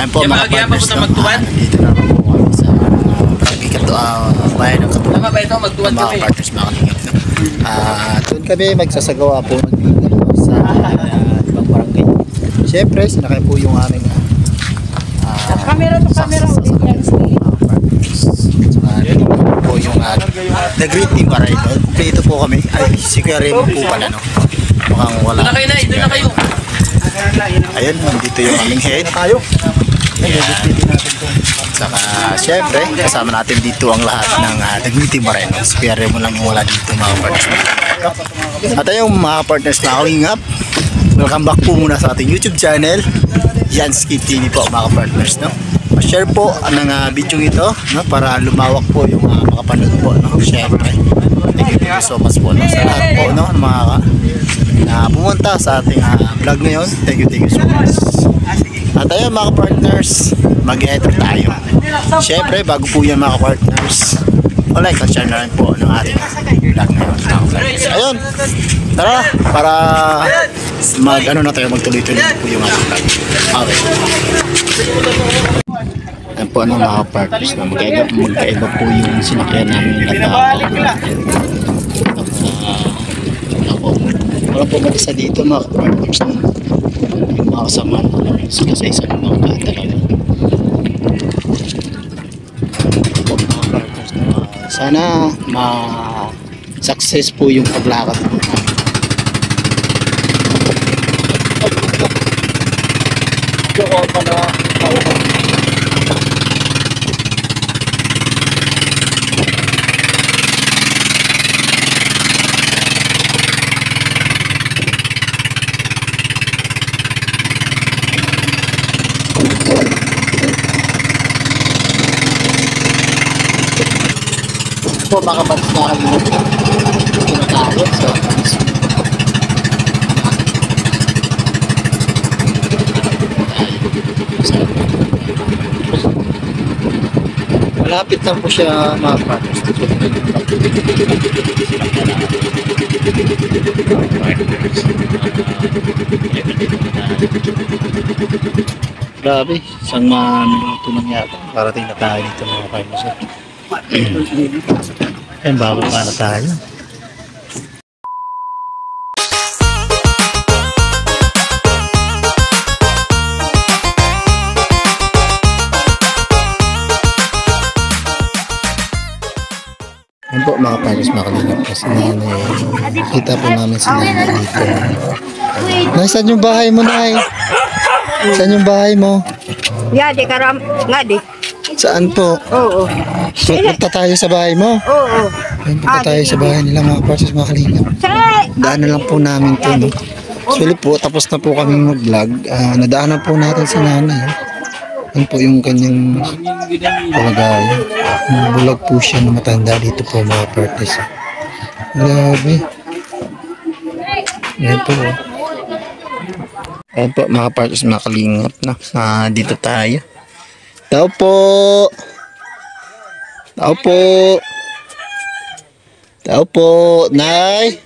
Ayun po mga partners, no? Nandito na po kami sa bayan ng Katulad. Tama ba ito? Magtuwad Mga kami. partners, mga kalingap, no? Doon kami magsasagawa po sa ibang barangay. Siyempre, sinakay po yung aming Camera to camera ulit. mga partners. Po yung The Great Team para ito. Ito po kami. Ay, si Kuya Remo po pala, no? Mukhang wala. Doon na kayo na, doon na kayo. Ayun, dito yung aming head. Tayo. Saka, syempre, kasama natin dito ang lahat ng The Great Team para ito. Si Kuya Remo lang yung wala dito, mga partners. At ayun, mga partners na kalingap. Welcome back po muna sa ating YouTube channel. Yansky TV po, mga partners, no? Share po ng video ito, no? Para lumawak po yung makapanood po, no? Syempre, thank you so much po, no? Sa lahat po, no? Mga pumunta sa ating vlog ngayon. Thank you so much. At ayun, mga partners, mag-enter tayo. Syempre, bago po yan, mga partners, like at share na rin po ng ating vlog ngayon. Ayun, tara, para na tayo, magtuloy-tuloy po yung ating vlog. Okay. Ayan po, mga partners, magkaiba po yung sinakyan namin wala po mag-isa dito, mga partners, yung mga kasama sila sa isa ng mga talaga. Sana ma-success po yung paglakad po namin. Po mga bansa na kami tinatawag so malapit lang po siya, mga partners. Grabe, isang minuto lang yata parating na tayo dito, mga partners. Ayan, bago pa na tayo. Ayan po, mga partners, mga kalingap. Kasi kita po namin si nanay dito. Nasaan yung bahay mo, Nay? Saan yung bahay mo? Ya, di karam nga di. Saan po? Oo. Punta tayo sa bahay mo. Oo. Ayun, punta tayo sa bahay nila, mga partners, mga kalingap. Daanan lang po namin ito, no? Actually po, tapos na po kami mag-vlog. Nadaanan po natin si nanay. Yan po yung kanyang palagayan. Bulag po siya na matanda dito po, mga partners. Grabe. Yan po. Yan po, mga partners, mga kalingap, no? Dito tayo. Tao po. Tao po. Tao po. Nay.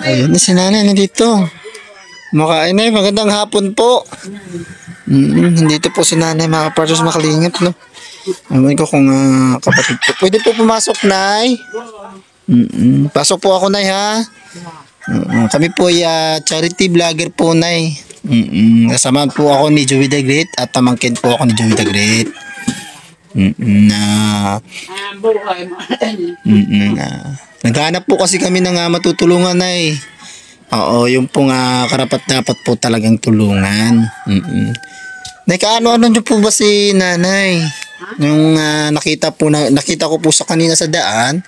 Ayun na si nanay nandito. Makain na, magandang hapon po. Nandito po si nanay, mga partners, makalingap, no? Amin ko kung kapatid po. Pwede po pumasok, Nay. Pasok po ako, Nay, ha? Kami po ay charity vlogger po, Nay. Kasama po ako ni Joey the Great at tamangkin po ako ni Joey the Great. Naghanap po kasi kami ng matutulungan, Nay. Oo, yung pong karapat-dapat po talagang tulungan. Nay, kaano-ano nyo po ba si nanay? Yung nakita ko po sa kanina sa daan,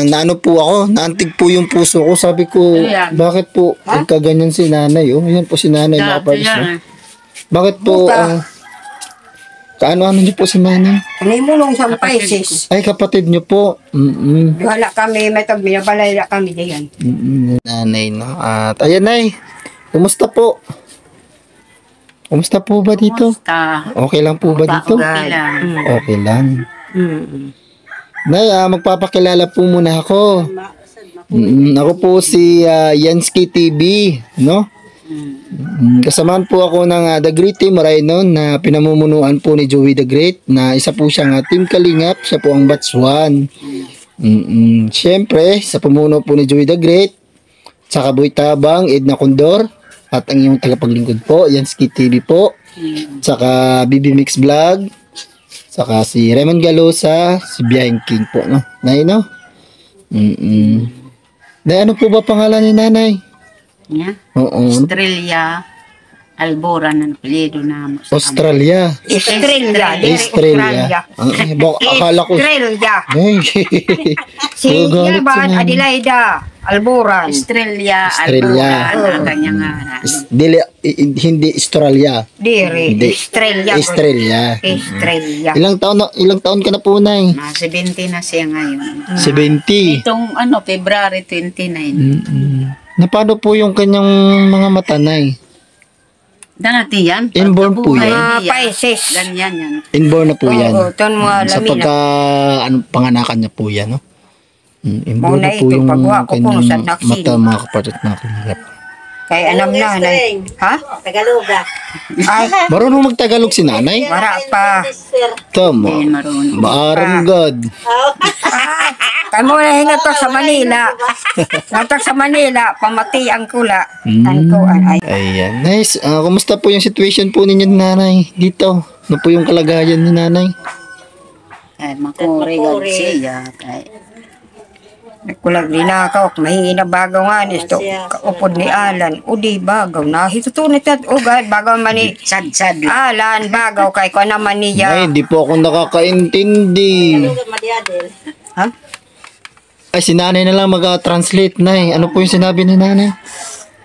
naano po ako, naantig po yung puso ko. Sabi ko, bakit po nagkaganyan si nanay? Oh, yan po si nanay, mga partners. No? Bakit po, kaano-ano nyo po si nanay? Nimulong sa paisis. Ay, kapatid nyo po. Wala kami, may tagbiyabalay kami diyan. Nanay, no? At ayan, Nay. Kumusta po? Kumusta po ba dito? Okay lang po ba dito? Okay lang. Okay lang. Nay, magpapakilala po muna ako. Ako po si Yansky TV, no? Kasamahan po ako ng The Great Team Moreno na pinamumunuan po ni Joey the Great na isa po siyang Team Kalingap. Siya po ang batch 1. Siyempre, sa pamuno po ni Joey the Great, saka Boy Tabang, Edna Condor, at ang iyong tagapaglingkod po, yan Skit TV po, saka BB Mix Vlog, saka si Raymond Galosa, si Biyahing King po, no? Nay, no? Nay, ano po ba pangalan ni nanay? niya. Oo. Estrella Albora na apelyido na mo. Australia. Estrella. Estrella. Akala ko. Estrella. Ay. Si Galit Yaban si nanay. Adelaida Alboran. Estrella Estrella. Albora na kanyang ngaran. Hindi Australia. Diri. Hindi. Estrella. Estrella. Estrella. Ilang taon ka na po, Nay? Mga 70 na siya ngayon. 70. Itong February 29. Na paano po yung kanyang mga mata, Nay? Danati yan. Inborn po pagkabuhay yan. Mga niya. paises. Ganyan yan. Inborn na po yan. Oo, ton mga Sa lamina. pagka panganakan niya po yan, no? Inborn Muna na po ito, yung pagwa ko po sa kanyang naksin. mata, mga kapatid na kalingap. Kay anam nanay. Ha? Tagaloga. Ay, Marunong magtagalog si nanay? wala pa. Tama. Hindi marunong. Maarang God. Ay, kamo na hinatok sa Manila. Natok sa Manila, pamati ang kula. Tanko ay. Ayan. Nice. Kumusta po yung situation po ninyo ni nanay dito? Ano po yung kalagayan ni nanay? Kay makurigan siya. Kay Kulag din ako, mahina bagaw nga nisto. Kaupod ni Alan, o di bagaw na. Hitutunit at ugad, bagaw man ni sad-sad. Alan, bagaw kay ko naman Ay, niya. hindi po ako nakakaintindi. Madiadel. Ha? Ay, si nanay na lang mag-translate na eh. Ano po yung sinabi ni nanay?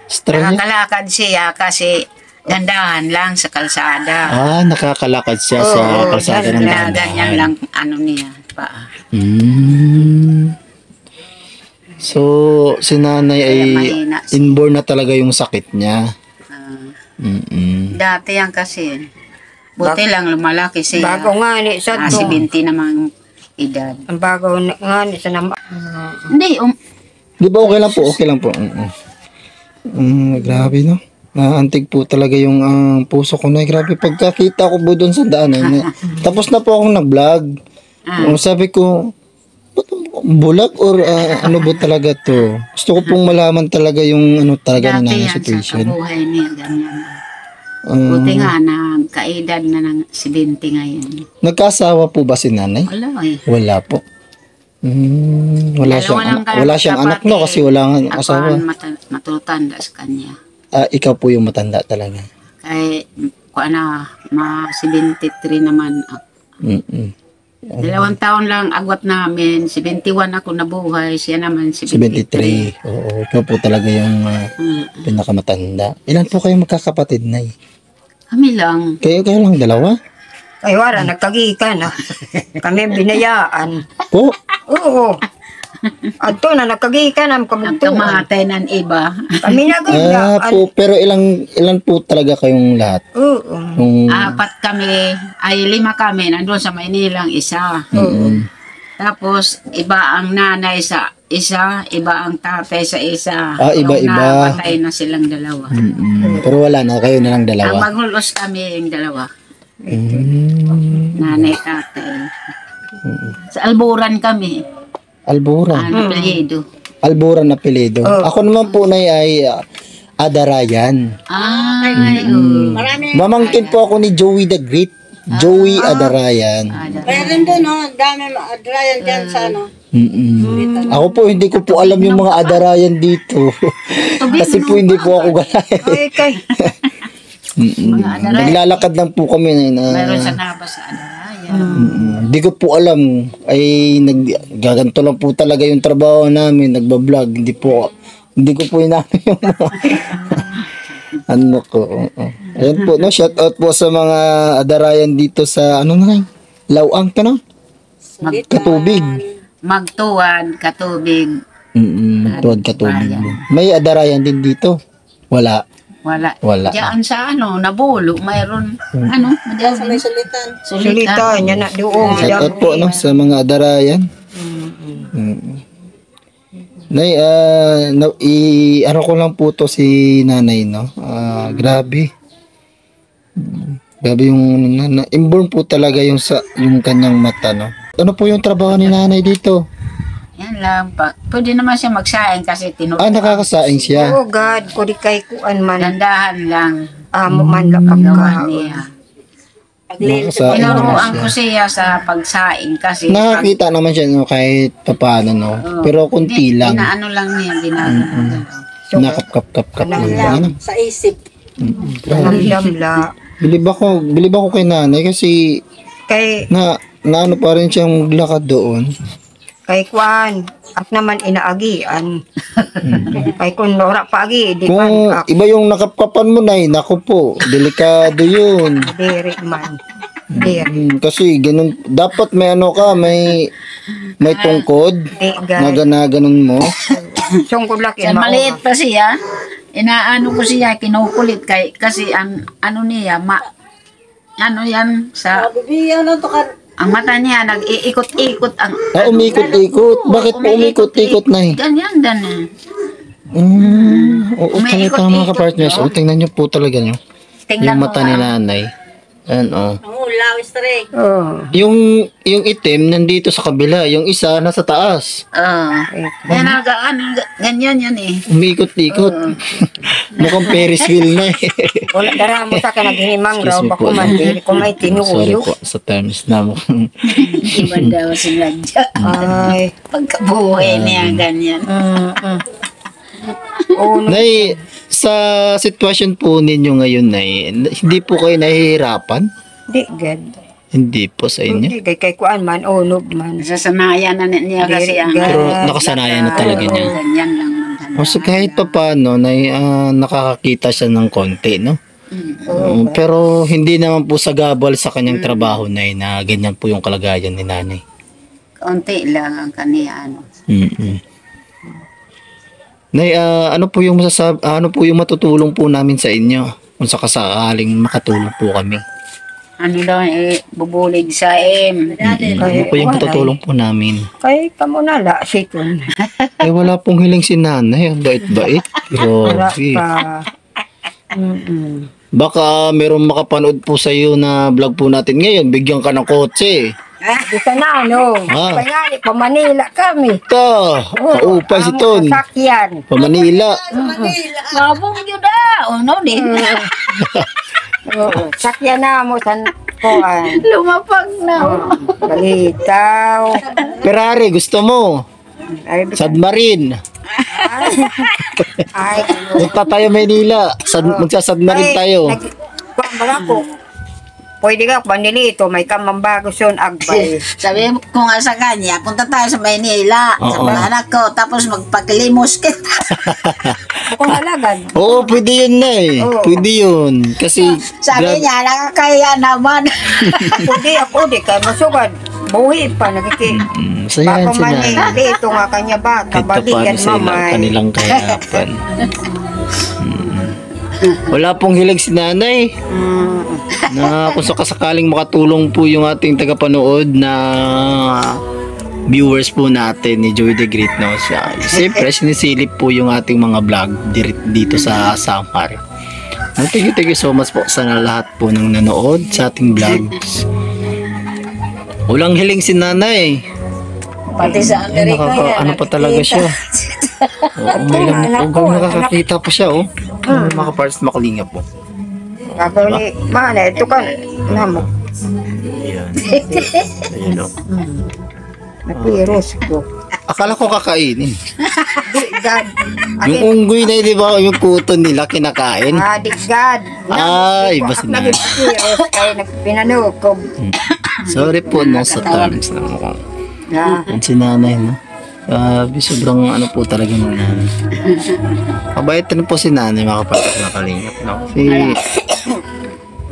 Australia? Nakakalakad siya kasi dandahan lang sa kalsada. Nakakalakad siya sa Oo, kalsada ng Na dahan. ganyan lang niya pa. So, si nanay ay Kaya mahina siya. inborn na talaga yung sakit niya. Dati yan kasi. Buti lang lumalaki siya. Bagaw nga ni sa to. 70 namang edad. Ang bagaw nga ni sa naman. Hindi, Di ba okay lang po? Okay lang po. Grabe, no? Naantig po talaga yung puso ko na. Grabe, pagkakita ko po doon sa daanan. Tapos na po akong nag-vlog. Sabi ko, ba't bulag or ano ba talaga to? Gusto ko pong malaman talaga yung ano talaga na dati yan situation. sa kabuhay niya. Ganyan. Buti nga na kaedad na ng 70 ngayon. Nagkasawa po ba si nanay? Wala eh. Wala po. Wala siyang anak no kasi wala nga asawa. Ako ang matutanda sa kanya. Ikaw po yung matanda talaga. Kay, mga 73 naman ako. 2 taon lang agwat namin. 71 ako nabuhay. Siya naman 73. 73. Oo, ikaw po talaga yung pinakamatanda. Ilan po kayo magkakapatid, Nay? Kami lang. Kayo lang dalawa? Ay wala, nagkagikan na. Kami binayaan. Po? Oo. Ato na, nagkagikan na kabugtuan. Nagkamatay ng iba. Kami nagunda. Po, pero ilan po talaga kayong lahat? Oo. Yung, 4 kami. Ay 5 kami. Nandun sa Maynilang isa. Tapos, iba ang nanay sa isa, iba ang tatay sa isa. Iba-iba. Napatay na silang dalawa. pero wala na, kayo na lang Ang dalawa. maghulos kami yung dalawa. Nanay, tatay. Sa Alburan kami. Albura. Ano apelyido? Albura na apelyido. Ako naman po, Nay, ay Adarayan. Mamangkin po ako ni Joey the Great. Joey Adarayan. Meron doon, no? Dami Adrian dyan sa ano. Ako po, hindi ko po alam yung mga Adarayan dito. Kasi po hindi po ako galayan. Ay, kay. Naglalakad lang po kami na Meron sa Nabas sa Adarayan. hindi ko po alam. Ay, gaganto lang po talaga yung trabaho namin. Nagbablog. Hindi ko po inamin yung mga ano ko. Ayan po, no? Shout out po sa mga Adarayan dito sa, ano na Lawang ka, no? Katubig. Magtuwad, Katubig. Tuwad Katubig. May Adarayan din dito. Wala. Wala. Diyan sa Nabulo, mayroon, Sa may sulitan. Sulita niya na doon. Shout out po, no? Sa mga Adarayan. Nay, ano ko lang po to si nanay, no? Grabe. Grabe yung, inborn po talaga yung yung kanyang mata, no? Ano po yung trabaho ni nanay dito? Yan lang. Pwede naman siya magsaing kasi tinutukan. Nakakasaing siya. Oh God, kung di kay kuan man, Dandahan lang. amo man lakap Gawa ka. niya. Nakakasaing naman Tinuruan ko siya. siya sa pagsaing kasi Nakakita naman siya, no? Kahit papaano, no? Pero kunti lang. Inaano lang niya, ginagawa. Nakap-kap-kap-kap lang. Ano? Sa isip. Damdamla. Bilib ako kay nanay kasi Kay, na ano pa rin siyang maglakad doon. kay kuan, at naman inaagian. Kay kung nora pagi, di Kung man, iba yung nakapkapan mo na, naku po, delikado yun. diri man. Diri. Kasi ganun, dapat may ano ka, may tungkod Di na God. ganun mo. Sungkod laki, Sa maliit pa siya, inaano ko siya, kinukulit kasi ang ano niya, ano yan, sa Bibigyan na to ka. ang mata niya, nag-iikot-ikot ang Umikot-ikot. Bakit po umikot-ikot na eh? Ganyan, ganyan. Oo, talaga mga kapartners. O, tingnan nyo po talaga nyo. Tingnan Yung mo mata nga. ni nanay. Ano. Ang ulaw, straight. Oh. Yung itim nandito sa kabila, yung isa nasa taas. Yan, ganyan yan eh. Umikot-ikot. Mukhang Ferris wheel na eh. Wala dara mo sa kanaghinimang raw, Excuse me bako po. man, diri ko may Sorry tinuyo. po sa terms na mo. Iba daw sila dyan. Ay. Pagkabuhay niya, ganyan. Oh, Nay, sa sitwasyon po ninyo ngayon, Nay, hindi po kayo nahihirapan? di God. Hindi po sa inyo. Hindi kay kuan man, onog man. Nasasanayan na niya kasi ang Pero nakasanayan na talaga niya. ganyan lang. O so kahit pa paano, Nay, nakakakita siya ng konti, no? Pero hindi naman po sagabal sa kanyang trabaho, Nay, na ganyan po yung kalagayan ni nanay. Konti lang ang kaniya. Ano. Nay, ano po yung ano po yung matutulong po namin sa inyo kung sakasakaling makatulong po kami? Ano daw, bubulig sa Ano po yung matutulong po namin? Kay kamo na la, siton. Wala pong hiling si nanay. Ang bait-bait. Wala Grabe. pa. Baka meron makapanood po sa iyo na vlog po natin ngayon. Bigyan ka ng kotse. Di ka na, no? Ah. Kaya nga, pa Manila kami. Ito. Kaupay si Ton. Sasakyan. Pa Manila. Mabong yun na. Ano din. Oo, sakyan na mo sa kuan. Lumapag na. Balitaw. Ferrari, gusto mo? Ay, Submarine. ay, Punta tayo Manila. Magsasubmarine tayo. Kuan ba ko? Pwede ka, panili ito, may kamambago son agbay. Sabi ko nga sa kanya, punta tayo sa Maynila. Sa Oo. mga anak ko. Tapos magpakilimos kita. Kung halagad. Oo, pwede yun na eh. Oo. Pwede yun. Kasi, Sabi niya, nakakaya naman. Ako di ka masugad. Buhi pa, nagkiki. sayahan Bako man sila. dito nga kanya bata, Kahit pa paano balikan sa mamay. kanilang kahirapan. Wala pong hilig si nanay. Na kung sakasakaling makatulong po yung ating tagapanood na viewers po natin ni Joey the Great, no? Siyempre, sinisilip po yung ating mga vlog dito sa Samar. Thank you so much po sa lahat po ng nanood sa ating vlogs. Walang hiling si nanay. Pati sa Amerika yan. Ano pa talaga siya? Oo, may nakakakita pa siya, oh. Mga parts makalinga po. Ako ni, mana, ito ka, namo, Ayan. Ayan, oh. napiros ko. Akala ko kakainin. God, Yung unggoy na, di ba? Yung kuto nila kinakain. God. Ay, iba si nanay. Napiros kay nagpinano ko. Sorry po, no, sa terms na mukhang. Yan si nanay, no? Sobrang ano po talaga ng nanay. Mabait rin po si nanay, mga kapatid na kalingap, no?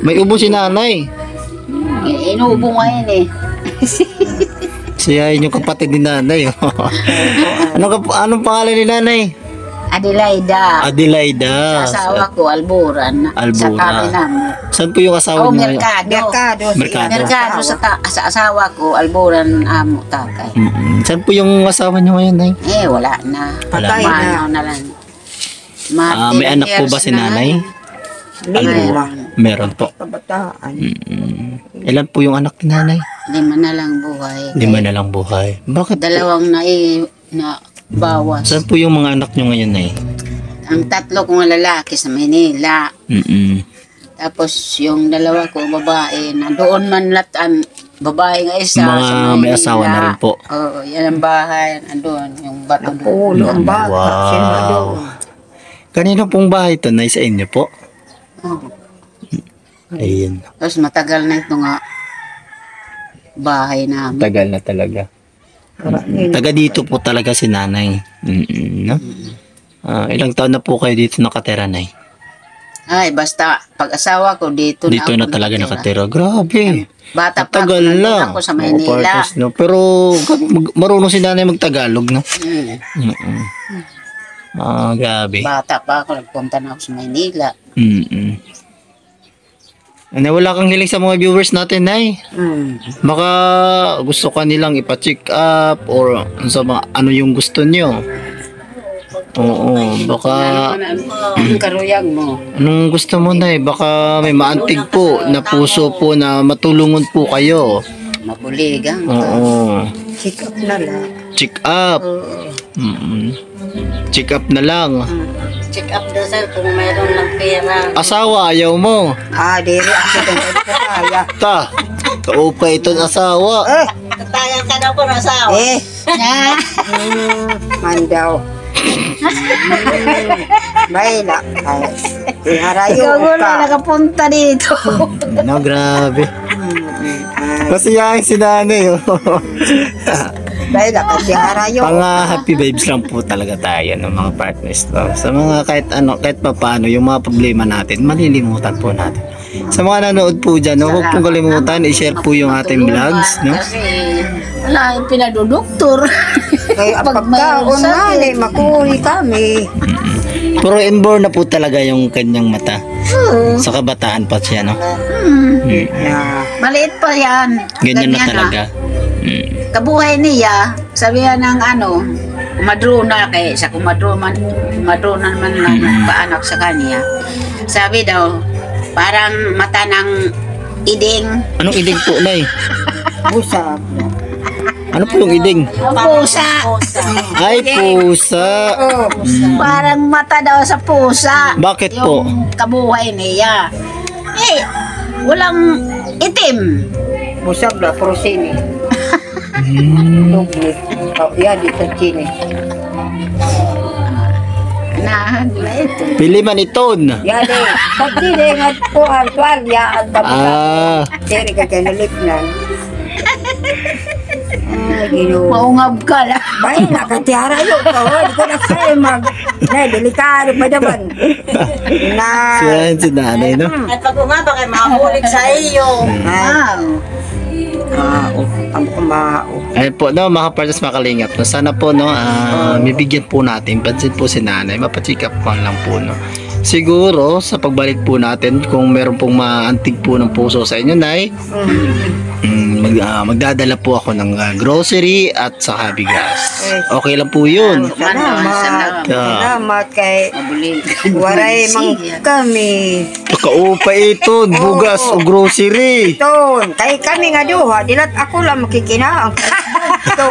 May ubo si nanay. Inuubo ngayon eh. Siya yun yung kapatid ni nanay. Oh. Anong pangalan ni nanay? Adelaida. Adelaida. Asawa ko, Alburan. Sa Alburan. kami namin. Saan po yung asawa Oh, niyo ngayon? merkado. Merkado. Merkado. Sa asawa ko, alburan amo tatay. Saan po yung asawa niyo ngayon, Nay? Wala na. Patay Manaw na lang. May anak po ba si nanay? Lima. Meron po. Kabataan. Ilan po yung anak ni nanay? 5 na lang buhay. 5 na lang buhay. Bakit po? 2 na bawas. Saan po yung mga anak niyo ngayon, Nay? Ang 3 kong lalaki sa Manila. Tapos yung 2 ko babae na doon man latan babae nga isa Mga sa Manila. may asawa na rin po. Oo, yan ang bahay andun yung bato doon. Ulo ang bata. Wow. Sinado. Kanino pong bahay to, Nay? Sa inyo po? Oo. Ayun. Tapos matagal na ito nga bahay namin. Tagal na talaga. Taga dito po talaga si nanay. No? Ilang taon na po kayo dito nakatira, Nay? Ay, basta pag-asawa ko dito Dito na ako talaga nakatira. Grabe. Bata pa Tagal nandun lang. ako sa Oo, Manila. partners, no? Pero marunong si nanay magtagalog, no? Grabe. Bata pa ako, nagpunta na ako sa Manila. Ano, wala kang hiling sa mga viewers natin, Nay? Baka gusto ka nilang ipa-check up or ano yung gusto nyo? Oo, baka Ang karuyag mo. anong gusto mo, Nay? Baka may maantig po na puso po na matulungan po kayo. Mabuligang. Oo. Check up na lang. Check up. Check up na lang. Check up daw sir kung mayroon lang pera. Asawa, ayaw mo. Diri ako doon ko kaya. Ta, kaupa itong asawa. Katayan ka daw po na asawa. Mandaw. Baila. Iharayo ka. nakapunta dito. No, grabe. Kasiyahin si nanay. Baila ka. Iharayo Pang happy vibes lang po talaga tayo ng mga partners. No? Sa mga kahit pa paano, yung mga problema natin, malilimutan po natin. Sa mga nanood po dyan, no, huwag pong kalimutan, i-share po yung ating vlogs. No? Kasi wala yung pinaduduktor. Kaya Pag pagkaon mayroon na, makuri kami. Pero inborn na po talaga yung kanyang mata. Sa kabataan pa siya, no? Na, Maliit pa yan. Ganyan na talaga. Kabuhay niya, sabihan ng kumadrona kay sa kumadrona naman lang paanak sa kanya. Sabi daw, parang mata ng iding. Anong iding po, Nay? busag. Ano po yung iding? Pusa. Ay, pusa. Parang mata daw sa pusa. Bakit po? Yung kabuhay niya. Walang itim. Busag na, prosini. Tugli. Yan, dito chini. Ito. Pili man iton. Yan eh. Pag sini nga po ang tuwalya at babasa. Siri ka kinalipnan. Maungab ka lang. Bay, nakatiyara yun. Hindi ko na sa'yo delikado pa naman. Siya si nanay, no? At pag umaba kay mahulik sa iyo. Ang kumao. Ayun po, no, mga partners, makalingap. No, sana po, no, mibigyan po natin. Pansin po si nanay. Mapacheck up lang po, no. Siguro, sa pagbalik po natin, kung meron pong maantig po ng puso sa inyo, Nay, magdadala po ako ng grocery at saka bigas. Okay lang po yun. Salamat. Salamat kay Mabuligan. waray mang kami. Kaupa ito, bugas o grocery. Ton, kay kami nga duha, dilat ako lang makikinaon. So,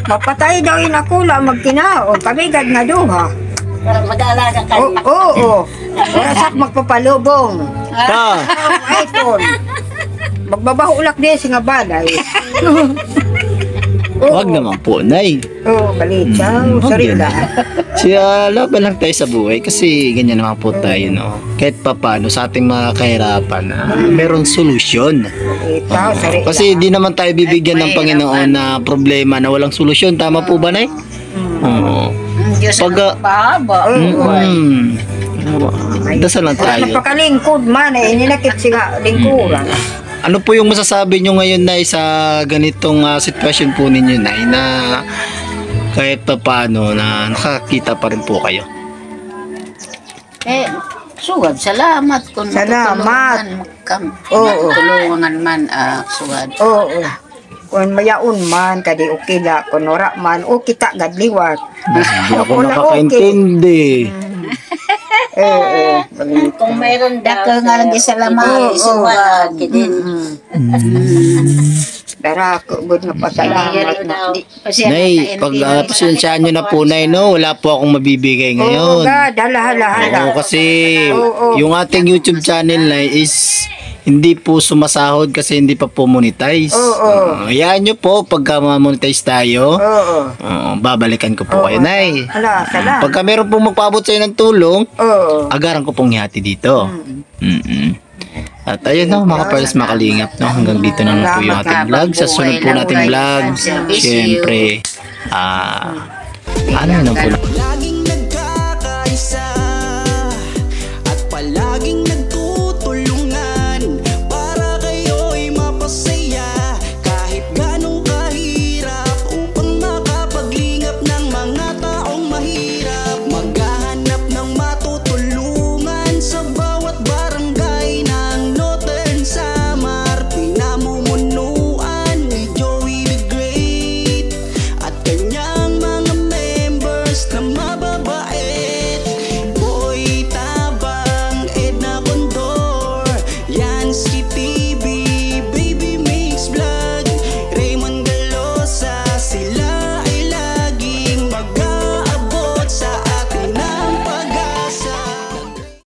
mapatay daw in ako lang magkinaon. Kami gad nga duha. Para mag-aalaga ka. Oo. Warasak magpapalubong. Ta, Ay, ton. Magbabahulak din si nga balay. wag naman po, Nay. Oo, balita. Wag Sorry yan. na. Siya, laban lang tayo sa buhay kasi ganyan naman po tayo, no? Kahit pa paano sa ating mga kahirapan, merong solusyon. Ikaw, sorry Kasi di naman tayo bibigyan ng Panginoon na problema na walang solusyon. Tama po ba, Nay? Oo. Diyos Pag- ang pahaba. Dasal lang tayo. Napakalingkod man eh. Ninakit siya lingkuran. Ano po yung masasabi nyo ngayon, Nay, sa ganitong sitwasyon po ninyo, Nay, na kahit pa paano na nakakita pa rin po kayo? Sugad, salamat kung Salamat. Oo. matulungan man, sugad. Oo. Kung mayaon man, kadi ukila. Kung ora man, o kita gadliwat. Hindi ako Wala, nakakaintindi. Kung mayroon daw. Dako nga lagi salamat, Oo, sugad. Kidin. Dara ko, good na pasalamat na. Nay, pag pasensyaan nyo na po, Nay, no? Wala po akong mabibigay Oo, ngayon. God, hala. Oo, kasi Oo. yung ating YouTube channel na is hindi po sumasahod kasi hindi pa po monetize. Oo. Hayaan nyo po, pagka ma-monetize tayo, Oo. babalikan ko po kayo, Nay. Hala, salamat. Pagka meron pong magpaabot sa'yo ng tulong, Oo. agaran ko pong ihati dito. At ayun no, mga kapals, makalingap no. Hanggang dito na lang po yung ating vlog. Sa sunod po nating vlog, syempre, ano po